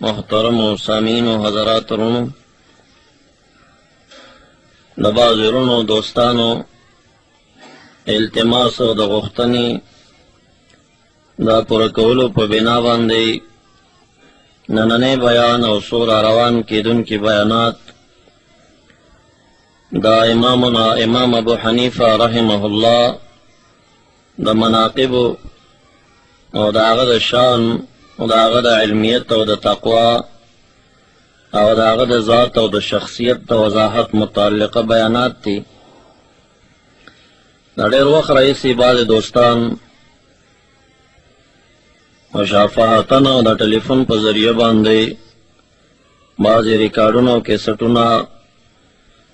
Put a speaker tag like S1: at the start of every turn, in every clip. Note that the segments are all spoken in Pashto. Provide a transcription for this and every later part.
S1: محترم و سامعین و حضرات رونو د بعضو رونو دوستانو التماس او د غوښتنې دا پوره کولو په بنا باندې نننی بیان او څو راروان کېدونکي بیانات دا امامنا امام ابو حنیفه رحمه الله د مناقبو او د هغه د شان او د هغه د علمیت او د تقوا او د هغه د ذات او د شخصیت د وضاحت متعلقه بیانات دي. دا ډېر وخت راهیسې بعضې دوستان مشافهتن او د ټلیفون په ذریعه باندې بعضې ریکارډونه او کیسټونه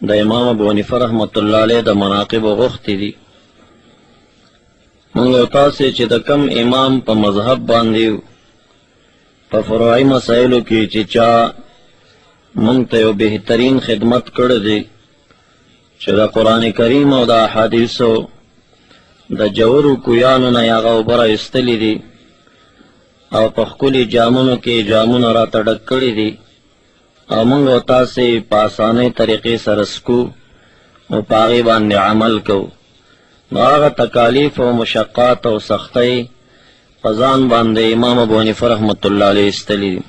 S1: د امام ابو حنیفه رحمت الله علیه د مناقبو غوښتي دي. موږ او تاسې چې د کم امام په مذهب باندې په فروعي مسایلو کې چې چا موږ ته یو بهترین خدمت کړی دی چې د قرآن کریم او د احادیثو د جوړو کویانو نه یې هغه اوبه رایستلي دي او په ښکلي جامونو کې جامونه راته ډک کړي دي او موږ او تاسې په اسانۍ طریقې سره سکو او په هغې باندې عمل کوو. نو هغه تکالیف او مشقات او سختۍ په ځان باندې امام ابو حنیفه رحمت الله علیه ایستلي دي.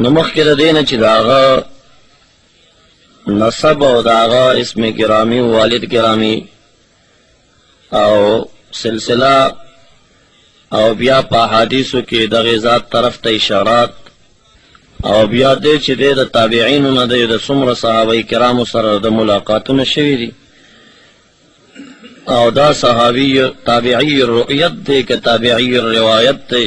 S1: نو مخکې د دې نه چې د هغه نسب او د هغه اسم ګرامی او والد ګرامی او سلسله او بیا په احادیثو کې دغې ذات طرف ته اشارات او بیا دې چې دی د تابعینو نه دی د څومره صحابه کرامو سره د ملاقاتونه شوي دي او دا صحابي تابعی الرؤیت دی که تابعی الروایت دی.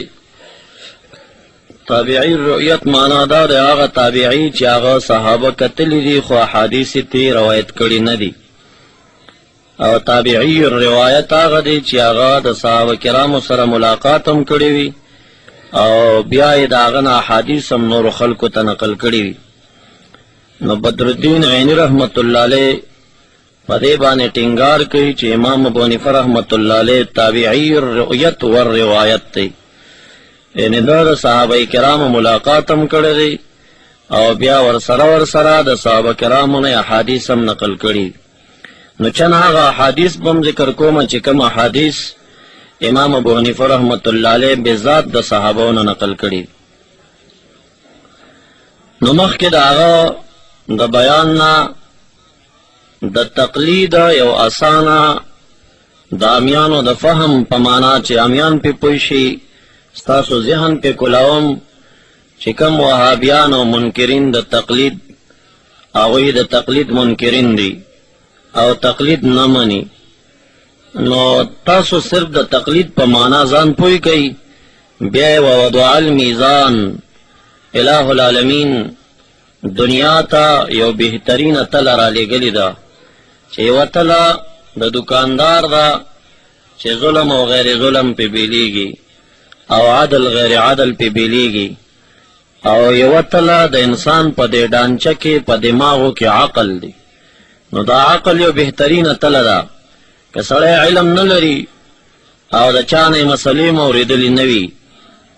S1: تابعی الرؤیت معنا دا دی هغه تابعی چې هغه صحابه کتلی دي خو احادیث تی روایت کړي نه دي او تابعی الروایت هغه دی چې هغه د صحابه کرامو سره ملاقات هم کړي وي او بیا یې د هغه نه احادیث هم نورو خلکو ته نقل کړي وي. نو بدرالدین عینی رحمت الله علیه په دې باندې ټینګار کوي چې امام ابو حنیفه رحمت الله علیه تابعی الرؤیت والروایت دی، یعنې دا د صحابه کرامو ملاقات هم کړی دی او بیا ورسره د صحابه کرامو نه احادیث هم نقل کړي. نو چند هغه احادیث به هم ذکر کوم چې کوم احادیث امام ابو حنیفه رحمت الله علیه بذات د صحابو نه نقل کړي. نو مخکې د هغه د بیان نه د تقلید یو اسانه د امیانو د فهم په معنا چې امیان پې پوه شي ستاسو ذهن پې کولاوم چې کوم وهابیان او منکرین د تقلید هغوی د تقلید منکرین دي او تقلید نه مني. نو تاسو صرف د تقلید په معنا ځان پوه کوئ بیا یې ووضع المیزان الہ العالمین دنیا ته یو بهترینه تله رالیږلې ده چې یوه تله د دکاندار ده چې ظلم او غیر ظلم پې بیلیږي او عدل غیر عدل پې بیلیږي او یوه تله د انسان په دې ډانچه کې په دماغو کې عقل دی. نو دا عقل یو بهترینه تله ده که سړی علم نه لري او د چا نه یې مسلې م اورېدلي نه وي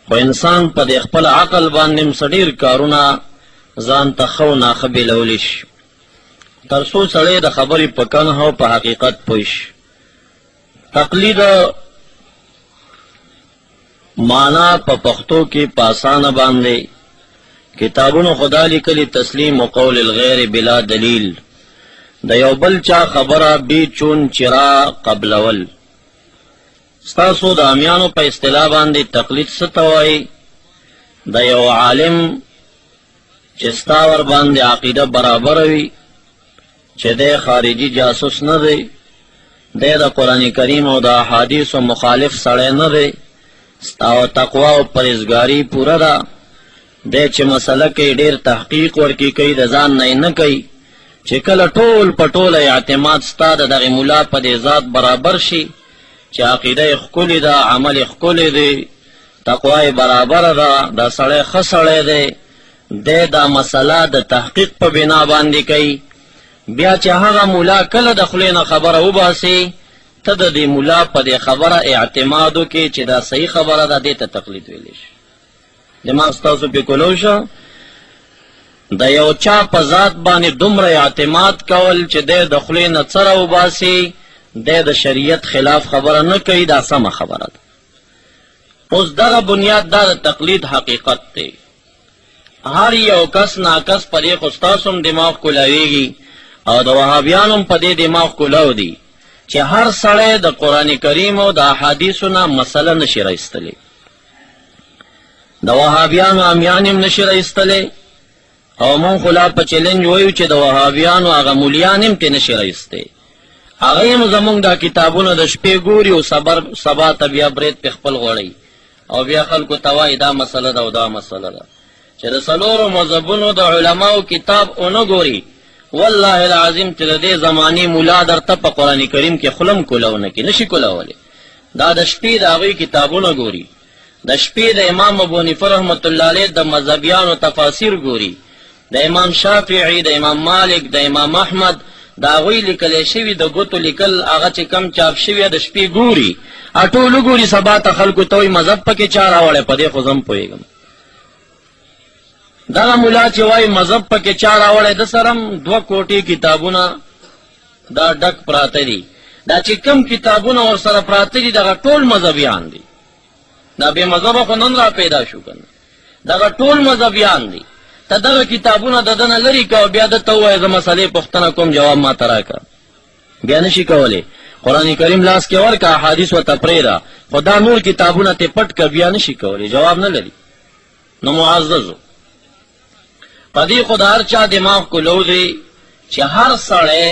S1: خو انسان په دې خپل عقل باندې م څه ډېر کارونه ځان ته ښه و ناښه بېلولی شي تر څو سړی د خبرې په کنه او په حقیقت پوه شي. تقلید معنا په پښتو کې په اسانه باندې کتابونو خدا لیکلي تسلیم و قول الغیر بلا دلیل د یو بل چا خبره بی چون چرا قبلول. ستاسو د امیانو په اصطلاح باندې تقلید څه ته وایي؟ د یو عالم چې ستا ور باندې عقیده برابره وي چې دی خارجي جاسوس نه دی، دی د قرآن کریم او د احادیثو مخالف سړی نه دی، ستا و تقوا او پرهیزګاري پوره ده، دی چې مسله کې ډېر تحقیق ورکې کوي د ځان نه یې نه کوي چې کله ټول په ټوله اعتماد ستا د دغې ملا په دې ذات برابر شي چې عقیده یې ښکلې ده، عمل یې ښکلی دی، تقوا یې برابره ده، دا سړی ښه سړی دی، دی دا مسله د تحقیق په بنا باندې کوي. بیا چې هغه ملا کله د خولې نه خبره وباسي ته د دې ملا په دې خبره اعتماد وکړې چې دا صحیح خبره ده، دې ته تقلید ویلی شي. دماغ ستاسو پې کولو شه د یو چا په ذات باندې دومره اعتماد کول چې دی د خولې نه څه راوباسي دی د شریعت خلاف خبره نه کوي دا سمه خبره ده. اوس دغه بنیاد دا د تقلید حقیقت دی. هر یو کس ناکس په دې خو ستاسو هم دماغ کولاویږي او د وهابیانو هم په دې دماغ کولاو دي چې هر سړی د قرآن کریم او د احادیثو نه مسله نشي رایستلی. د وهابیانو امیان هم نشي رایستلی او مونږ خو لا په چیلنج وایو چې د وهابیانو هغه مولیان هم ترې نشي رایستی. هغه هم زمونږ دا کتابونه د شپې ګوري او سبا ته بیا برید پې خپل غوړی او بیا خلکو ته وایي دا مسله ده او دا مسله ده چې د څلورو مذهبونو د علماو کتاب ونه ګوري والله العظیم چې د دې زمانې مولا درته په قرآن کریم کې خلم کولونه کې نشي کولولی. دا د شپې د هغوی کتابونه ګوري، د شپې د امام ابو حنیفه رحمت الله علیه د مذهبیانو تفاسیر ګوري، د امام شافعي، د امام مالک، د امام احمد د هغوی لیکلی شوي د ګوتو لیکل هغه چې کم چاپ شوي د شپې ګوري ټول ګوري. سبا ته خلکو ته وایي مذهب پکې چا راوړی په دې خو زه هم پوهېږم. دغه ملا چې وایي مذهب پکې چا راوړی د سره هم 2 کوټې کتابونه دا ډک پراته دي. دا چې کم کتابونه ورسره پراته دي دغه ټول مذهبیان دي. دا بې مذهبه خو نن را پیدا شو که نه، دغه ټول مذهبیان دي. ته دغه کتابونه د ده نه لرې که او بیا درته ووایه زه مسلې پوښتنه کوم جواب ما ته راکړه، بیا نشي کولی. قرآن کریم لاس کې ورکړه احادیث ورته پرېږده خو دا نور کتابونه ترې پټ که بیا نشي کولی، جواب نه لري. نو معززو په دې خو د هر چا دماغ کولو دی چې هر سړی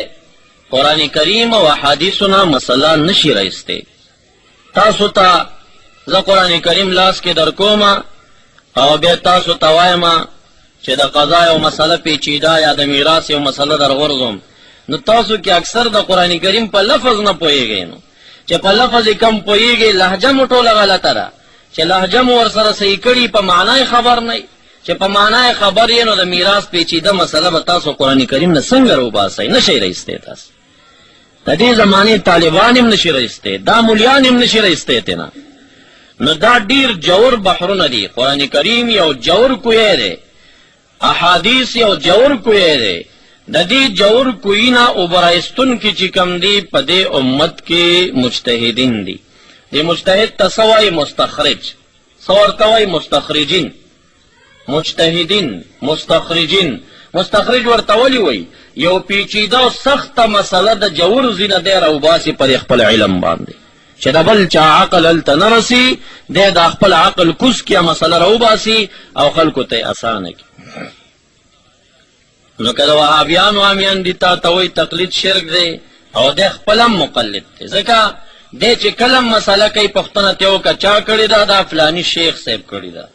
S1: قرآن کریم او احادیثو نه مسله نشي رایستی. تاسو ته زه قرآن کریم لاس کې در کومه او بیا تاسو ته وایم چې د قضا یو مسله پیچیده یا د میراث یو مسله در غورځوم، نو تاسو کې اکثر د قرآن کریم په لفظ نه پوهېږئ. نو چې په لفظ یې کم پوهېږئ لهجه مو ټوله غلطه ده، چې لهجه مو ورسره صحیح کړي په معنا خبر نه، چې په معنا خبر یې نو د میراث پیچیده مسله به تاسو قرآن کریم نه څنګه راوباسئ؟ نشئ رایستی. تاسو د دې زمانې طالبان هم نشي رایستی، دا مولیان هم نشي رایستی تېنه. نو دا ډېر جوړ بحرونه دي. قرآن کریم یو جوړ کوی دی، احادیث یو جوړ کوی دی. د دې جوړ کوی نه اوبرایستونکي چې کم دي په دې امت کې مجتهدین دي. د مجتهد ته څه وایي؟ مستخرج. څه ورته وایي؟ مستخرجین. مجتهدین مستخرجین. مستخرج ورته ولې وایي؟ یو پیچیده او سخته مسله د جوړ ځینه دی راوباسي په خپل علم باندې چې د بل چا عقل هلته نه رسي، دی د خپل عقل کوز کیا مسله راوباسي او خلکو ته یې اسانه کړي. نو که د وهابیانو امیان دي تا ته وایي تقلید شرک دی او دی خپل هم مقلد دی، ځکه دی چې کله مسله کوي پوښتنه ترې وکړه چا کړې ده؟ دا فلاني شیخ صاحب کړې ده.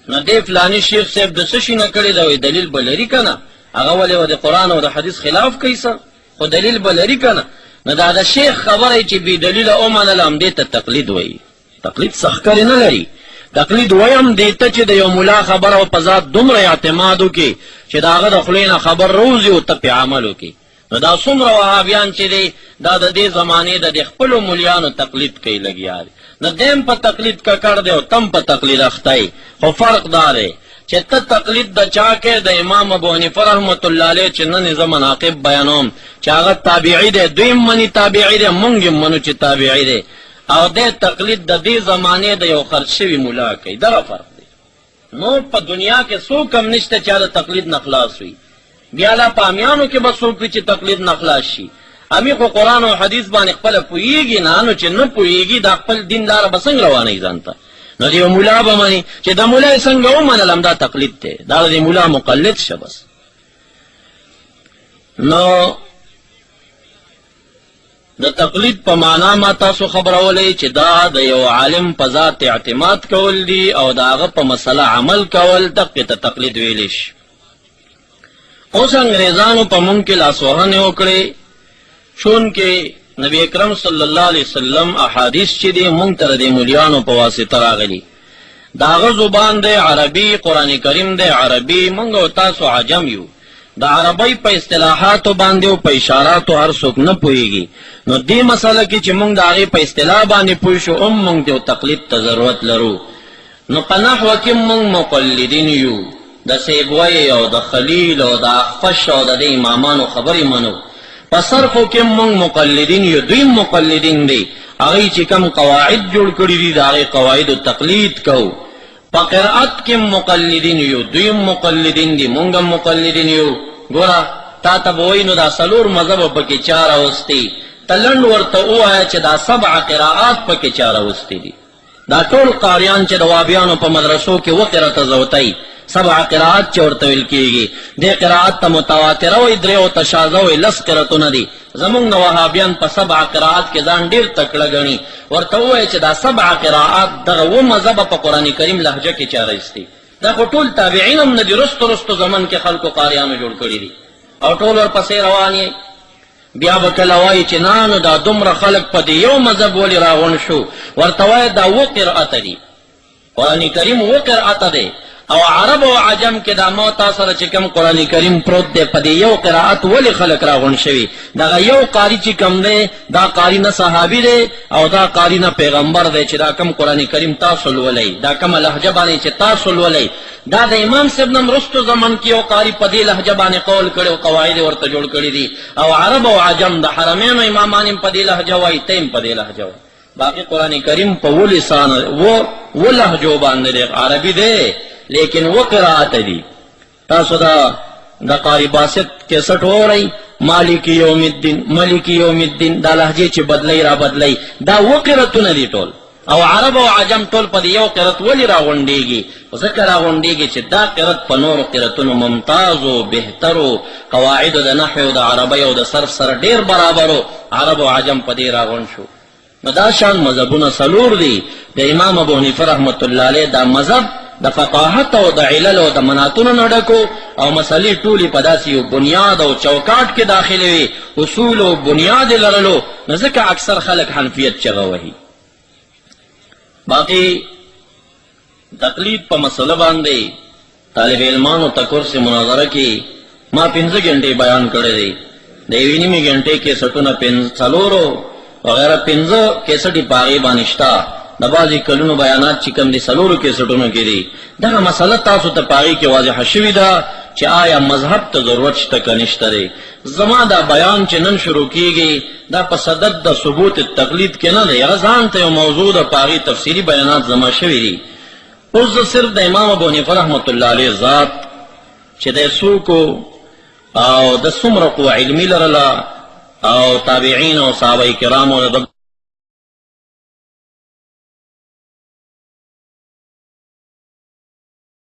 S1: نو دی فلاني شیخ صاحب د څه شي نه کړې ده؟ وایي دلیل به لري که نه؟ هغه ولې د قرآن او د حدیث خلاف کوي څه؟ خو دلیل به لري که نه؟ نو دا د شیخ خبره چې بې دلیله ومنله همدې ته تقلید وایي. تقلید څه ښکارې نه لري. تقلید وایم دې ته چې د یو ملا خبره په ذات دومره اعتماد وکړي چې د هغه د خولې نه خبر روزي او ته پې عمل وکړي. نو دا څومره وهابیان چې دی دا د دې زمانې د خپلو مولیانو تقلید کوي لګیا دي. نو دیم په تقلید ککړ دی او تم په تقلید اخته. خو فرق دا دی چې ته تقلید د چا کې؟ د امام ابو حنیفه رحمت الله علیه چې نن زه مناقب بیانوم چې هغه تابعي دی، دوی هم مني تابعي دی، مونږ هم منو چې تابعي دی، او دی تقلید د دې زمانې د یو خرڅ شوي مولا کوي. دغه فرق دی. نو په دنیا کې څوک هم نشته چې د تقلید نه خلاص وي. بیا لا په امیانو کې به څوک وي چې تقلید نه خلاص شي. امي خو قرآن او حدیث باندې خپله پوهېږي نه، نو چې نه پوهېږي دا خپل دین لاره به څنګه روانوي ځان ته؟ نو د یو مولا به مني چې د مولا یې څنګه ومنل همدا تقلید دی، دا د مولا مقلد شه بس. نو د تقلید په معنا ما تاسو خبرولئ چې دا د یو عالم په ذات اعتماد کول دي او د هغه په مسله عمل کول، دقې ته تقلید ویلی شي. اوس انګریزانو په مونږ کې لاسوهنې وکړې، چونکې نبی اکرم صلی الله علیه وسلم احادیث چې دي مونږ ته د مولیانو په واسطه راغلي. د هغه زبان دی عربي، قرآن کریم دی عربي، مونږ او تاسو عجم یو. د عربی په اصطلاحاتو باندې او په اشاراتو هر څوک نه پوهېږي. نو دې مسله کې چې مونږ د هغې په اصطلاح باندې پوه شو هم مونږ د تقلید ته ضرورت لرو. نو په نحو کې موږ مقلدین یو، د سیبوی او د خلیل او د اخفش او د امامانو خبرې منو. په صرفو کې موږ مقلدین یو، دوی مقلدین دی، هغه چې کوم قواعد جوړ کړي دي د هغې قواعدو تقلید کو. په قرأت کې مقلدین یو، دوی مقلدین دي، موږ هم مقلدین یو. ګوره تا ته به وایي نو دا څلور مذهبه پکې چا راوستي، ته لنډ ورته ووایه چې دا 7 قرأات پکې چا راوستي دي. دا ټول قاریان چې د وابیانو په مدرسو کې وقرته زوتی 7 قرأات چې ورته ویل کېږي، دې قرأات ته متواتره وایي، 3 او تشاذه وایي، 10 قرأتونه دي. زمونږ نه وهابیان په 7 قرأات کې ځان ډېر تکړه ګڼي، ورته ووایي چې دا 7 قرأات دغه 7 مذهبه په قرآن کریم لهجه کې چا راایستي. دا خو ټول تابعین هم نه دي، رستو زمن کې خلکو قاریانو جوړ کړي دي او ټول ورپسې روان یې. بیا به کله وایي چې نه نو دا دومره خلک په دې یو مذهب ولې راغونډ شو، ورته وایي دا 7 قرأته دي، قرآن کریم 7 قرأته دی. او عرب او عجم کې دا موتا سره چې کوم قرآن کریم پروت دی په دې یو قرأت ولې خلک راغونډ شوي. دغه یو قاری چې کوم دی دا قاری نه صحابي دی او دا قاری نه پیغمبر دی چې دا کوم قرآن کریم تاسو لولئ، دا کومه لهجه باندې چې تاسو لولئ، دا د امام صاحب نن رستو زمن کې یو قاری په دې لهجه باندې قول کړي او قواعد ورته جوړ کړي دي. او عرب او عجم د حرمینو امامان په دې لهجه وایي، تیم په دې لهجه وایي. باقي قرآن کریم په ولسان و لهجو باندې دی، عربي دی لیکن 7 قرأت دي. تاسو دا قاری باسط کیسټ وورئ، مالک یوم الدین، ملک یوم الدین، دا لهجه چې بدلی را بدلی، دا 7 قرأتونه دي ټول. او عرب او عجم ټول په یو قرأت ولې راغونډېږي؟ ځکه راغونډېږي چې دا قرأت په نورو قرأتونو ممتازو بهترو قواعدو د نحو د عربی او د صرف سره ډېر برابرو، عرب او عجم په دې راغونډ شو. نو دا شان مذهبونه 4 دي. د امام ابو حنیفه رحمت الله علیه دا مذهب د فقاهت او د علل او د مناتونو نه ډکو او مسلې ټولې په داسې یو بنیاد او چوکاټ کې داخلې وي، اصول او بنیاد لرلو، نو ځکه اکثر خلک حنفیت چغه وهي. باقي تقلید په مسله باندې طالب علمانو ته کورس مناظره کې ما 15 غنټې بیان کړی دی، د 1.5 غنټې کې سټونه 4 وغیرہ 15 کیسټي پاغي باندې شته. د بعضې کلونو بیانات چې کوم دي 4 کیسټونو کې دي. دغه مسله تاسو ته پاغي کې واضحه شوې ده چې آیا مذهب ته ضرورت شته که نشته دی. زما دا بیان چې نن شروع کیږي دا په صدد د ثبوت التقلید کې نه دی، هغه ځان ته یو موضوع د پاغي تفصیلي بیانات زما شوي دي. اوس زه صرف د امام ابو حنیفه رحمت الله علیه ذات چې د څوکو او د څومره قوه علمي لرله او تابعین او صحابه کرامو